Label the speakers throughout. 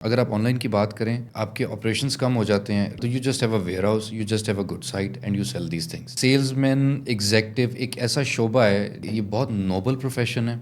Speaker 1: اگر آپ on line کی بات کریں، آپ کے آپریشنس کم ہو جاتے ہیں، تو you just have a warehouse, you just have a good site and you sell these things. Salesman executive ایک ایسا شعبہ ہے، یہ بہت نوبل پروفیشن ہے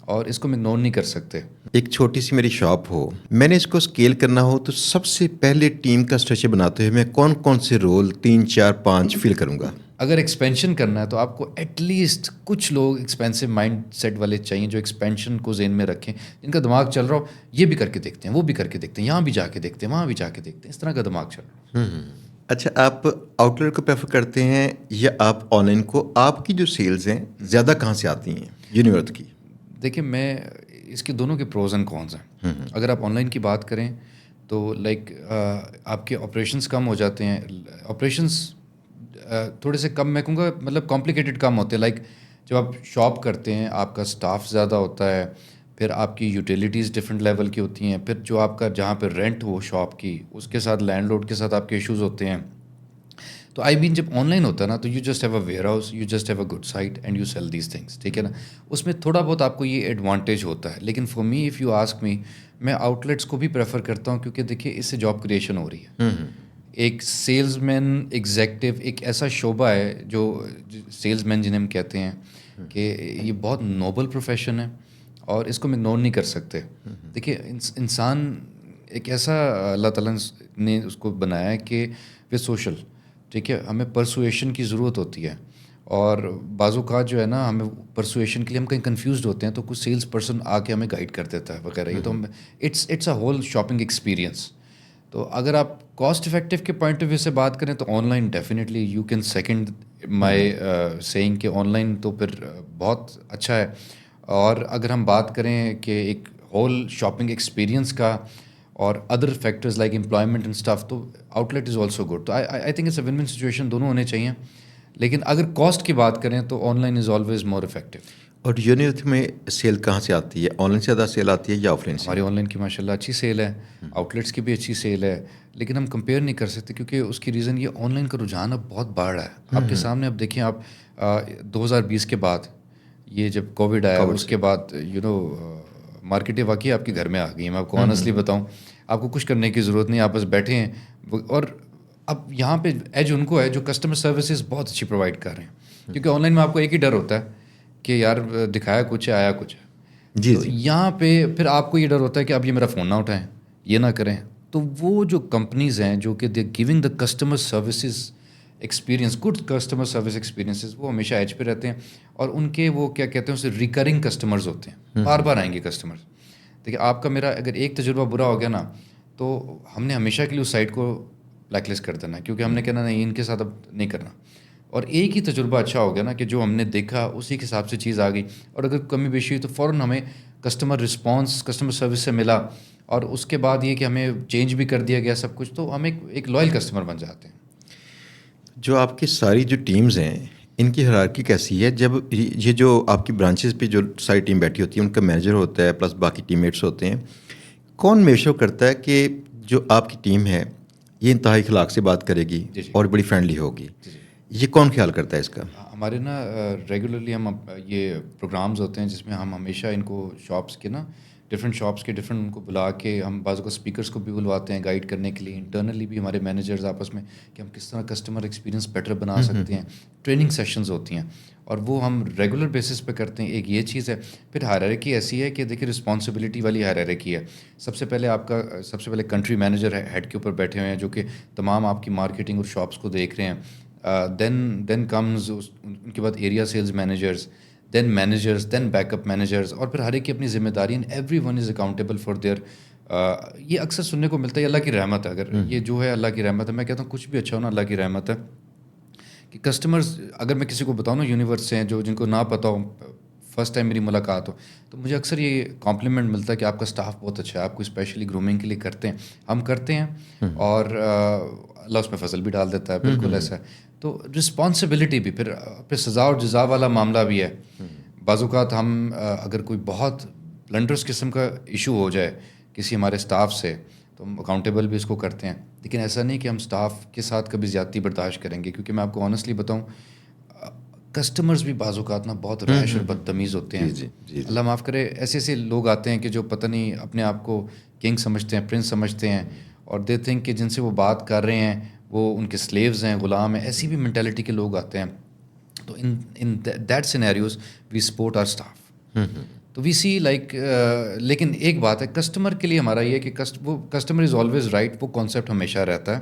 Speaker 1: اور اس کو ہم اگنور نہیں کر سکتے.
Speaker 2: ایک چھوٹی سی میری شاپ ہو، میں نے اس کو اسکیل کرنا ہو تو سب سے پہلے ٹیم کا اسٹرکچر بناتے ہوئے میں کون کون سے رول 3 4 5 فل کروں گا؟
Speaker 1: اگر ایکسپینشن کرنا ہے تو آپ کو ایٹ لیسٹ کچھ لوگ ایکسپینسو مائنڈ سیٹ والے چاہیے، جو ایکسپینشن کو ذہن میں رکھیں، جن کا دماغ چل رہا ہو یہ بھی کر کے دیکھتے ہیں، وہ بھی کر کے دیکھتے ہیں، یہاں بھی جا کے دیکھتے ہیں، وہاں بھی جا کے دیکھتے ہیں، اس طرح کا دماغ چل رہا ہو.
Speaker 2: اچھا، آپ آؤٹ لیٹ کو پریفر کرتے ہیں یا آپ آن لائن کو؟ آپ کی جو سیلز ہیں زیادہ کہاں سے آتی ہیں یونیورس کی؟
Speaker 1: دیکھیں، میں اس کے دونوں کے پروز اینڈ کونز ہیں. اگر آپ آن لائن کی بات کریں تو لائک آپ کے آپریشنس کم ہو جاتے ہیں. آپریشنس تھوڑے سے کم، میں کہوں گا مطلب کمپلیکیٹڈ کم ہوتے ہیں. لائک جب آپ شاپ کرتے ہیں، آپ کا اسٹاف زیادہ ہوتا ہے، پھر آپ کی یوٹیلیٹیز ڈفرینٹ لیول کی ہوتی ہیں، پھر جو آپ کا جہاں پہ رینٹ ہو شاپ کی، اس کے ساتھ لینڈ لورڈ کے ساتھ آپ کے ایشوز ہوتے ہیں. تو آئی مین جب آن لائن ہوتا ہے نا، تو you just have a warehouse, you just have a good site and you sell these things. ٹھیک ہے نا، اس میں تھوڑا بہت آپ کو یہ ایڈوانٹیج ہوتا ہے. لیکن for me if you ask me, میں آؤٹ لیٹس کو بھی پریفر کرتا ہوں، کیونکہ دیکھیے اس سے جاب کریشن ہو رہی ہے. ایک سیلز مین ایگزیکٹو ایک ایسا شعبہ ہے، جو سیلز مین جنہیں ہم کہتے ہیں، کہ یہ بہت نوبل پروفیشن ہے اور اس کو ہم اگنور نہیں کر سکتے. دیکھیے انسان ایک ایسا اللہ تعالیٰ نے اس کو بنایا ہے کہ وہ سوشل. ٹھیک ہے، ہمیں پرسویشن کی ضرورت ہوتی ہے، اور بعض اوقات جو ہے نا، ہمیں پرسویشن کے لیے ہم کہیں کنفیوزڈ ہوتے ہیں، تو کچھ سیلس پرسن آ کے ہمیں گائڈ کر دیتا ہے وغیرہ. یہ تو ہم it's a whole shopping experience. تو اگر آپ کاسٹ افیکٹو کے پوائنٹ آف ویو سے بات کریں تو online definitely you can second my saying کہ آن لائن تو پھر بہت اچھا ہے. اور اگر ہم بات کریں کہ ایک ہول شاپنگ ایکسپیرینس کا اور other factors like employment and stuff, تو outlet is also good. تو I think it's a win win situation, دونوں ہونے چاہیے. لیکن اگر کاسٹ کی بات کریں تو on line is always more effective.
Speaker 2: اور یونیورس میں سیل کہاں سے آتی ہے؟ آن لائن سے زیادہ سیل آتی ہے یا آف لائن سے؟
Speaker 1: ہماری آن لائن کی ماشاء اللہ اچھی سیل ہے، آؤٹ لیٹس کی بھی اچھی سیل ہے، لیکن ہم کمپیئر نہیں کر سکتے، کیونکہ اس کی ریزن یہ آن لائن کا رجحان اب بہت بڑھ رہا ہے. آپ کے سامنے اب دیکھیں، آپ 2020 کے بعد، یہ جب کووڈ آیا اس کے بعد مارکیٹیں واقعی آپ کے گھر میں آ گئی ہیں. میں آپ کو آنیسٹلی بتاؤں، آپ کو کچھ کرنے کی ضرورت نہیں، آپ بس بیٹھے ہیں. اور اب یہاں پہ ایج ان کو ہے جو کسٹمر سروسز بہت اچھی پرووائڈ کر رہے ہیں، کیونکہ آن لائن میں آپ کو ایک ہی ڈر ہوتا ہے کہ یار دکھایا کچھ ہے، آیا کچھ ہے.
Speaker 2: جی
Speaker 1: تو
Speaker 2: جی.
Speaker 1: یہاں پہ پھر آپ کو یہ ڈر ہوتا ہے کہ اب یہ میرا فون نہ اٹھائیں، یہ نہ کریں. تو وہ جو کمپنیز ہیں جو کہ they giving the customer services experience, good customer service experiences, وہ ہمیشہ ایج پہ رہتے ہیں. اور ان کے وہ کیا کہتے ہیں اسے، ریکرنگ کسٹمرز ہوتے ہیں، بار بار آئیں گے کسٹمر. دیکھیے آپ کا میرا اگر ایک تجربہ برا ہو گیا نا، تو ہم نے ہمیشہ کے لیے اس سائٹ کو بلیک لسٹ کر دینا، کیونکہ ہم نے کہنا نہیں، ان کے ساتھ اب نہیں کرنا. اور ایک ہی تجربہ اچھا ہو گیا نا، کہ جو ہم نے دیکھا اسی کے حساب سے چیز آ گئی، اور اگر کمی بیشی ہوئی تو فوراً ہمیں کسٹمر رسپانس کسٹمر سروس سے ملا، اور اس کے بعد یہ کہ ہمیں چینج بھی کر دیا گیا سب کچھ، تو ہم ایک لائل کسٹمر بن جاتے ہیں.
Speaker 2: جو آپ کی ساری جو ٹیمز ہیں، ان کی ہیرارکی کیسی ہے؟ جب یہ جو آپ کی برانچز پہ جو ساری ٹیم بیٹھی ہوتی ہے، ان کا مینیجر ہوتا ہے پلس باقی ٹیم میٹس ہوتے ہیں، کون میک شور کرتا ہے کہ جو آپ کی ٹیم ہے یہ انتہائی اخلاق سے بات کرے گی
Speaker 1: جی جی
Speaker 2: اور بڑی فرینڈلی ہوگی؟
Speaker 1: جی جی
Speaker 2: یہ کون خیال کرتا ہے اس کا؟
Speaker 1: ہمارے نا ریگولرلی ہم یہ پروگرامز ہوتے ہیں جس میں ہم ہمیشہ ان کو شاپس کے نا، ڈفرینٹ شاپس کے ڈفرینٹ ان کو بلا کے، ہم بعض اوقات اسپیکرس کو بھی بلواتے ہیں گائیڈ کرنے کے لیے، انٹرنلی بھی ہمارے مینیجرز آپس میں، کہ ہم کس طرح کسٹمر ایکسپیرینس بیٹر بنا سکتے ہیں. ٹریننگ سیشنز ہوتی ہیں اور وہ ہم ریگولر بیسس پہ کرتے ہیں. ایک یہ چیز ہے. پھر ہائرارکی ایسی ہے کہ دیکھیے رسپانسبلٹی والی ہائرارکی ہے. سب سے پہلے کنٹری مینیجر ہیڈ کے اوپر بیٹھے ہوئے ہیں، جو کہ تمام آپ کی مارکیٹنگ اور شاپس کو دیکھ رہے ہیں. دین کمز ان کے بعد area sales managers, then managers, then back up managers, اور پھر ہر ایک کی اپنی ذمہ داری، and every one is accountable for their. یہ اکثر سننے کو ملتا ہے، اللہ کی رحمت ہے. اگر یہ جو ہے اللہ کی رحمت ہے، میں کہتا ہوں کچھ بھی اچھا ہونا اللہ کی رحمت ہے. کہ کسٹمرز، اگر میں کسی کو بتاؤں نا یونیورس سے ہیں، جو جن کو نہ پتہ ہو، فرسٹ ٹائم میری ملاقات ہو، تو مجھے اکثر یہ کمپلیمنٹ ملتا ہے کہ آپ کا اسٹاف بہت اچھا ہے، آپ کو اسپیشلی گرومنگ کے لیے کرتے ہیں. ہم کرتے ہیں، اور اللہ اس میں فضل بھی ڈال دیتا ہے. بالکل ایسا ہے. تو رسپانسبلٹی بھی، پھر سزا اور جزا والا معاملہ بھی ہے. بعض اوقات ہم اگر کوئی بہت بلنڈرس قسم کا ایشو ہو جائے کسی ہمارے اسٹاف سے، تو ہم اکاؤنٹیبل بھی اس کو کرتے ہیں. لیکن ایسا نہیں کہ ہم اسٹاف کے ساتھ کبھی زیادتی برداشت کریں گے، کیونکہ میں آپ کو آنیسٹلی بتاؤں، کسٹمرز بھی بعض اوقات نا بہت ریش اور بدتمیز ہوتے ہیں.
Speaker 2: جی
Speaker 1: اللہ معاف کرے, ایسے ایسے لوگ آتے ہیں کہ جو پتہ نہیں اپنے آپ کو کنگ سمجھتے ہیں, پرنس سمجھتے ہیں, اور دے تھنک کہ جن سے وہ بات کر رہے ہیں وہ ان کے سلیوز ہیں, غلام ہیں. ایسی بھی مینٹیلٹی کے لوگ آتے ہیں. تو in that scenarios we support our staff. تو وی سی لائک, لیکن ایک بات ہے کسٹمر کے لیے ہمارا یہ ہے کہ وہ کسٹمر از آلویز رائٹ. وہ کانسیپٹ ہمیشہ رہتا ہے.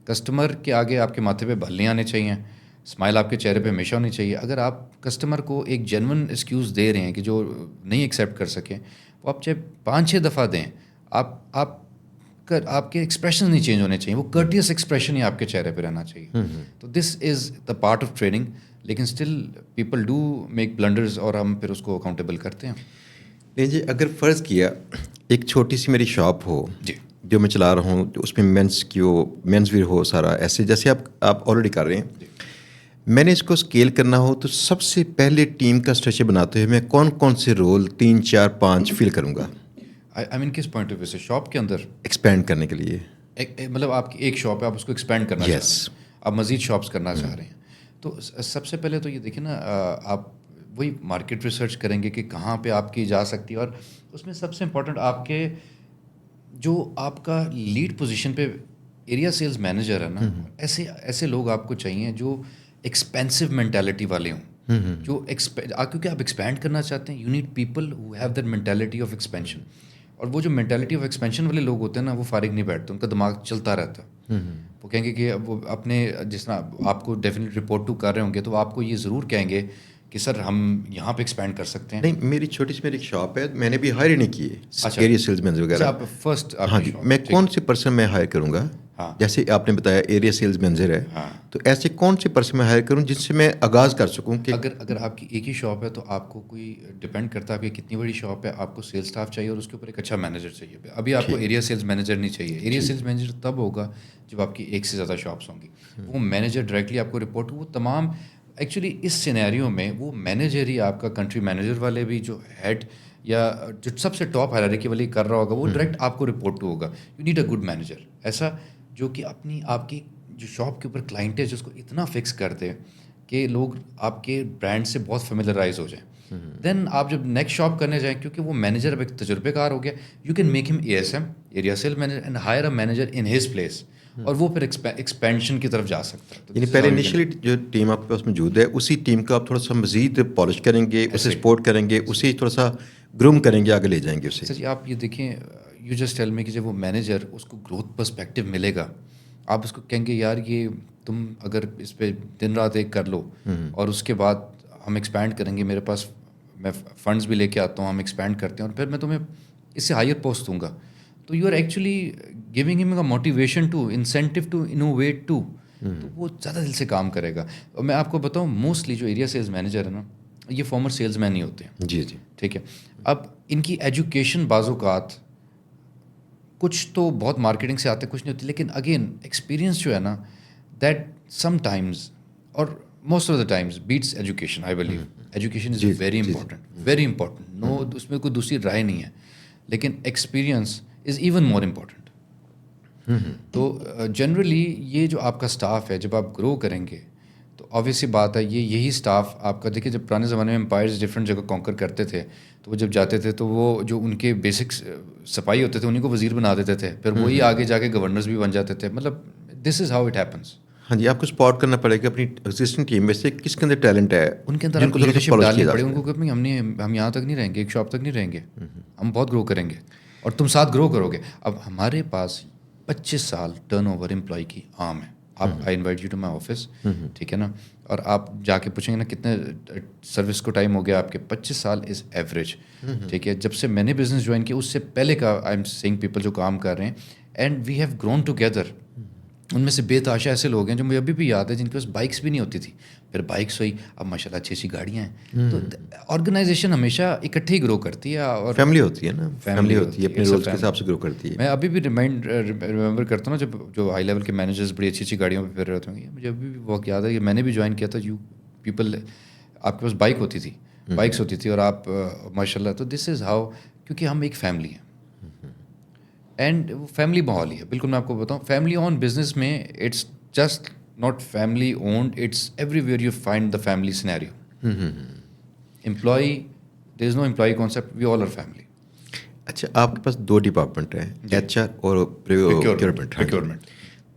Speaker 1: کسٹمر کے آگے آپ کے ماتھے پہ بل نہیں آنے چاہیے, اسمائل آپ کے چہرے پہ ہمیشہ ہونی چاہیے. اگر آپ کسٹمر کو ایک جینون ایکسکیوز دے رہے ہیں کہ جو نہیں ایکسیپٹ کر سکیں, وہ آپ چاہے 5-6 دفعہ دیں, آپ کے ایکسپریشن نہیں چینج ہونے چاہیے. وہ کرٹیس ایکسپریشن ہی آپ کے چہرے پہ رہنا چاہیے. تو دس از دا پارٹ آف ٹریننگ. لیکن still people do make blunders, اور ہم پھر اس کو اکاؤنٹیبل کرتے ہیں.
Speaker 2: نہیں جی, اگر فرض کیا ایک چھوٹی سی میری شاپ ہو
Speaker 1: جی,
Speaker 2: جو میں چلا رہا ہوں, اس میں مینس ویئر ہو سارا, ایسے جیسے آپ آلریڈی کر رہے ہیں. میں نے اس کو اسکیل کرنا ہو تو سب سے پہلے ٹیم کا اسٹرکچر بناتے ہوئے میں کون سے رول 3, 4, 5 فل کروں گا؟
Speaker 1: آئی مین کس پوائنٹ آف ویو سے؟ شاپ کے اندر
Speaker 2: ایکسپینڈ کرنے کے لیے.
Speaker 1: مطلب آپ کی ایک شاپ ہے, آپ اس کو ایکسپینڈ کرنا چاہ رہے
Speaker 2: یس,
Speaker 1: ہیں, آپ مزید شاپس کرنا چاہ رہے ہیں. تو سب سے پہلے تو یہ دیکھیں نا, آپ وہی مارکیٹ ریسرچ کریں گے کہ کہاں پہ آپ کی جا سکتی ہے. اور اس میں سب سے امپورٹنٹ آپ کے جو آپ کا لیڈ پوزیشن پہ ایریا سیلز مینیجر ہے نا, ایسے لوگ آپ کو چاہیے جو ایکسپینسو مینٹیلٹی والے ہوں. جو کیونکہ آپ ایکسپینڈ کرنا چاہتے ہیں, you need people who have that mentality of expansion. اور وہ جو مینٹیلٹی آف ایکسپینشن والے لوگ ہوتے ہیں نا, وہ فارغ نہیں بیٹھتے, ان کا دماغ چلتا رہتا ہے. وہ کہیں گے کہ وہ اپنے, جس طرح آپ کو ڈیفینیٹ رپورٹ ٹو کر رہے ہوں گے تو آپ کو یہ ضرور کہیں گے کہ سر ہم یہاں پہ ایکسپینڈ کر سکتے ہیں.
Speaker 2: نہیں, میری چھوٹی سی میری ایک شاپ ہے, میں نے بھی ہائر نہیں کی ہے ایریا سیلز مینیجر وغیرہ.
Speaker 1: آپ فرسٹ,
Speaker 2: ہاں جی, میں کون سے پرسن میں ہائر کروں گا؟ جیسے آپ نے بتایا ایریا سیلز مینیجر ہے, تو ایسے کون سے پرسن میں ہائر کروں جس سے میں آغاز کر سکوں کہ
Speaker 1: اگر آپ کی ایک ہی شاپ ہے تو آپ کو کوئی ڈپینڈ کرتا ہے کہ کتنی بڑی شاپ ہے, آپ کو سیلز اسٹاف چاہیے اور اس کے اوپر ایک اچھا مینیجر چاہیے. ابھی آپ کو ایریا سیلز مینیجر نہیں چاہیے. ایریا سیلز مینیجر تب ہوگا جب آپ کی ایک سے زیادہ شاپس ہوں گی. وہ مینیجر ڈائریکٹلی آپ کو رپورٹ, وہ تمام ایکچولی اس سینیریو میں وہ مینیجر ہی آپ کا کنٹری مینیجر والے بھی جو ہیڈ یا جو سب سے ٹاپ ہائرارکی والی کر رہا ہوگا, وہ ڈائریکٹ آپ کو رپورٹ ٹو ہوگا. You need a good manager, ایسا جو کہ آپ کی جو شاپ کے اوپر کلائنٹ ہے, جس کو اتنا فکس کر دے کہ لوگ آپ کے برانڈ سے بہت فیملیرائز ہو جائیں. دین آپ جب نیکسٹ شاپ کرنے جائیں, کیونکہ وہ مینیجر اب ایک تجربے کار ہو گیا, you can make him ASM, area sale manager, and hire a manager in his place, اور وہ پھر ایکسپینشن کی طرف جا سکتا ہے.
Speaker 2: یعنی پہلے انیشلی جو ٹیم آپ کے پاس موجود ہے اسی ٹیم کا آپ تھوڑا سا مزید پالش کریں گے, اسے سپورٹ کریں گے, اسے تھوڑا سا گروم کریں گے, آگے لے جائیں گے اسے.
Speaker 1: سر جی, آپ یہ دیکھیں, یو جسٹ ٹیل می کہ جب وہ مینیجر, اس کو گروتھ پرسپیکٹیو ملے گا, آپ اس کو کہیں گے یار یہ تم اگر اس پہ دن رات ایک کر لو, اور اس کے بعد ہم ایکسپینڈ کریں گے, میرے پاس میں فنڈز بھی لے کے آتا ہوں, ہم ایکسپینڈ کرتے ہیں, اور پھر میں تمہیں اس سے ہائر پوسٹ دوں گا. تو you are actually giving him a motivation to incentive to innovate to, تو وہ زیادہ دل سے کام کرے گا. اور میں آپ کو بتاؤں, موسٹلی جو ایریا سیلز مینیجر ہے نا, یہ فارمر سیلز مین ہی ہوتے ہیں.
Speaker 2: جی جی,
Speaker 1: ٹھیک ہے. اب ان کی ایجوکیشن بعض اوقات کچھ تو بہت مارکیٹنگ سے آتے, کچھ نہیں ہوتی, لیکن اگین ایکسپیرینس جو ہے نا, دیٹ سم ٹائمز اور most of the times beats education. I believe education is very important, very important, no, اس میں کوئی دوسری رائے نہیں ہے, لیکن experience is even more important. تو جنرلی یہ جو آپ کا اسٹاف ہے, جب آپ گرو کریں گے تو آبویس سی بات ہے, یہی اسٹاف آپ کا, دیکھیں جب پرانے زمانے میں امپائرز ڈفرینٹ جگہ کانکر کرتے تھے, تو وہ جب جاتے تھے تو وہ جو ان کے بیسک صفائی ہوتے تھے انہیں کو وزیر بنا دیتے تھے, پھر وہی آگے جا کے گورنرز بھی بن جاتے تھے. مطلب دس از ہاؤ اٹ ہیپنس.
Speaker 2: ہاں جی, آپ کو سپورٹ کرنا پڑے گا اپنی ایگزسٹنگ ٹیم میں سے کس کے اندر ٹیلنٹ ہے,
Speaker 1: ان کے اندر لیڈرشپ ڈالنی پڑے, ان کو کہ ہم یہاں تک نہیں رہیں گے, ایک شاپ تک نہیں رہیں گے, ہم بہت گرو کریں گے اور تم ساتھ گرو کرو گے. اب ہمارے پاس 25 سال ٹرن اوور امپلائی کی عام ہے. آپ, I invite you to my office, ٹھیک ہے نا, اور آپ جا کے پوچھیں گے نا کتنے سروس کو ٹائم ہو گیا آپ کے, 25 سال از ایوریج. ٹھیک ہے, جب سے میں نے بزنس جوائن کیا اس سے پہلے کا آئی ایم سیئنگ پیپل جو کام کر رہے ہیں, and we have grown together. ان میں سے بے تحاشا ایسے لوگ ہیں جو مجھے ابھی بھی یاد ہے, جن کے پاس بائکس بھی نہیں ہوتی تھی, پھر بائکس ہوئی, اب ماشاء اللہ اچھی اچھی گاڑیاں ہیں. تو آرگنائزیشن ہمیشہ اکٹھے ہی گرو کرتی ہے, اور
Speaker 2: فیملی ہوتی ہے نا, فیملی ہوتی ہے, اپنے رولز کے حساب سے گرو کرتی ہے.
Speaker 1: میں ابھی بھی ریممبر کرتا ہوں نا, جب جو ہائی لیول کے مینیجرز بڑی اچھی اچھی گاڑیوں پہ پھر رہے ہوتے ہیں, مجھے ابھی بھی بہت یاد ہے کہ میں نے بھی جوائن کیا تھا, یو پیپل آپ کے پاس بائک ہوتی تھی, بائکس ہوتی تھی, اور آپ ماشاء اللہ. تو دس از ہاؤ, کیونکہ ہم ایک فیملی ہیں, اینڈ وہ فیملی ماحول ہی ہے. بالکل میں آپ کو بتاؤں, فیملی آن بزنس میں it's just not family owned, it's everywhere you find the family scenario. Employee, there is no employee concept, we all are family.
Speaker 2: اچھا آپ کے پاس 2 ڈپارٹمنٹ ہیں, HR اور
Speaker 1: Procurement.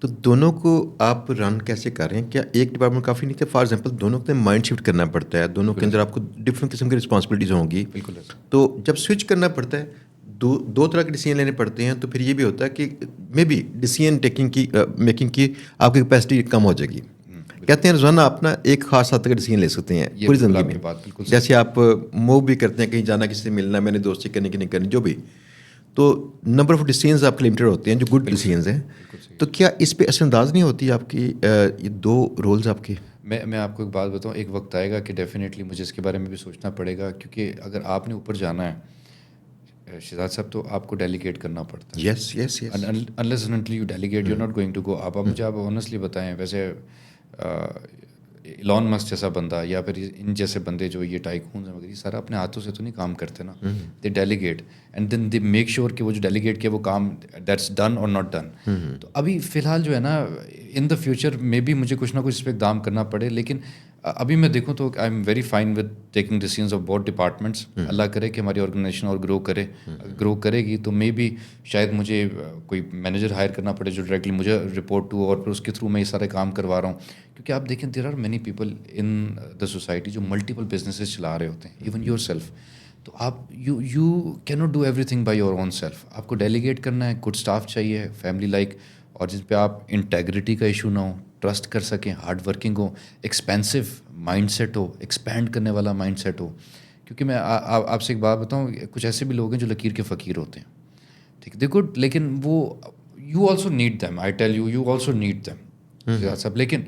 Speaker 2: تو دونوں کو آپ رن کیسے کر رہے ہیں؟ کیا ایک ڈپارٹمنٹ کافی نہیں تھا؟ فار ایگزامپل دونوں کو مائنڈ شفٹ کرنا پڑتا ہے, دونوں کے اندر آپ کو ڈفرینٹ قسم کی رسپانسبلٹیز ہوں گی.
Speaker 1: بالکل.
Speaker 2: تو جب سوئچ کرنا پڑتا ہے, دو طرح کے ڈیسیجن لینے پڑتے ہیں, تو پھر یہ بھی ہوتا ہے کہ مے بی ڈیسیجن میکنگ کی آپ کی کیپیسٹی کم ہو جائے گی. کہتے ہیں روزانہ آپ نا ایک خاص حد تک ڈیسیجن لے سکتے ہیں پوری زندگی میں. جیسے آپ موو بھی کرتے ہیں, کہیں جانا, کسی سے ملنا, میں نے دوستی کرنی کہ نہیں کرنی, جو بھی, تو نمبر آف ڈیسیجنز آپ کے لمیٹڈ ہوتے ہیں جو گڈ ڈیسیجنز ہیں. تو کیا اس پہ اثر انداز نہیں ہوتی آپ کی یہ 2 رولز آپ کے؟
Speaker 1: میں آپ کو ایک بات بتاؤں, ایک وقت آئے گا کہ ڈیفینیٹلی مجھے اس کے بارے میں بھی سوچنا پڑے گا, کیونکہ اگر آپ نے اوپر جانا ہے شہزاد صاحب تو آپ کو ڈیلیگیٹ کرنا پڑتا ہے.
Speaker 2: یس
Speaker 1: unless and until you delegate you're not going to go. آپ مجھے آپ آنیسٹلی بتائیں, ویسے ایلون مسک جیسا بندہ یا پھر ان جیسے بندے جو یہ ٹائکونز ہیں وغیرہ, یہ سارا اپنے ہاتھوں سے تو نہیں کام کرتے نا. They delegate and then they make sure کہ وہ جو ڈیلیگیٹ کیا وہ کام دیٹس ڈن اور ناٹ ڈن. تو ابھی فی الحال جو ہے نا, ان دا فیوچر میں بھی مجھے کچھ نہ کچھ اس پہ اقدام کرنا پڑے, لیکن ابھی میں دیکھوں تو I am very fine with taking decisions of both departments. اللہ کرے کہ ہماری آرگنائزیشن اور گرو کرے گی تو مے بی شاید مجھے کوئی مینیجر ہائر کرنا پڑے جو ڈائریکٹلی مجھے رپورٹ ہو, اور پھر اس کے تھرو میں یہ سارے کام کروا رہا ہوں. کیونکہ آپ دیکھیں there are many people in the society جو ملٹیپل بزنسز چلا رہے ہوتے ہیں, ایون یور سیلف. تو آپ یو کی not do every thing by your own self. آپ کو ڈیلیگیٹ کرنا ہے, گڈ اسٹاف چاہیے, فیملی لائک, اور جس پہ آپ انٹیگریٹی کا ایشو نہ ہو, ٹرسٹ کر سکیں, hard working who, expensive mind set who, expand کرنے والا مائنڈ سیٹ ہو. کیونکہ میں آپ سے ایک بات بتاؤں, کچھ ایسے بھی لوگ ہیں جو لکیر کے فقیر ہوتے ہیں, ٹھیک, دے گڈ, لیکن وہ you also need them, I tell you also need them سب. لیکن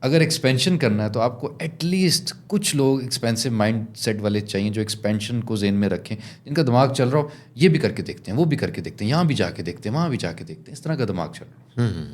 Speaker 1: اگر ایکسپینشن کرنا ہے تو آپ کو ایٹ لیسٹ کچھ لوگ ایکسپینسو مائنڈ سیٹ والے چاہیے جو ایکسپینشن کو ذہن میں رکھیں, جن کا دماغ چل رہا ہو یہ بھی کر کے دیکھتے ہیں, وہ بھی کر کے دیکھتے ہیں, یہاں بھی جا کے دیکھتے ہیں, وہاں بھی جا کے دیکھتے ہیں, اس طرح کا دماغ چل رہا ہو.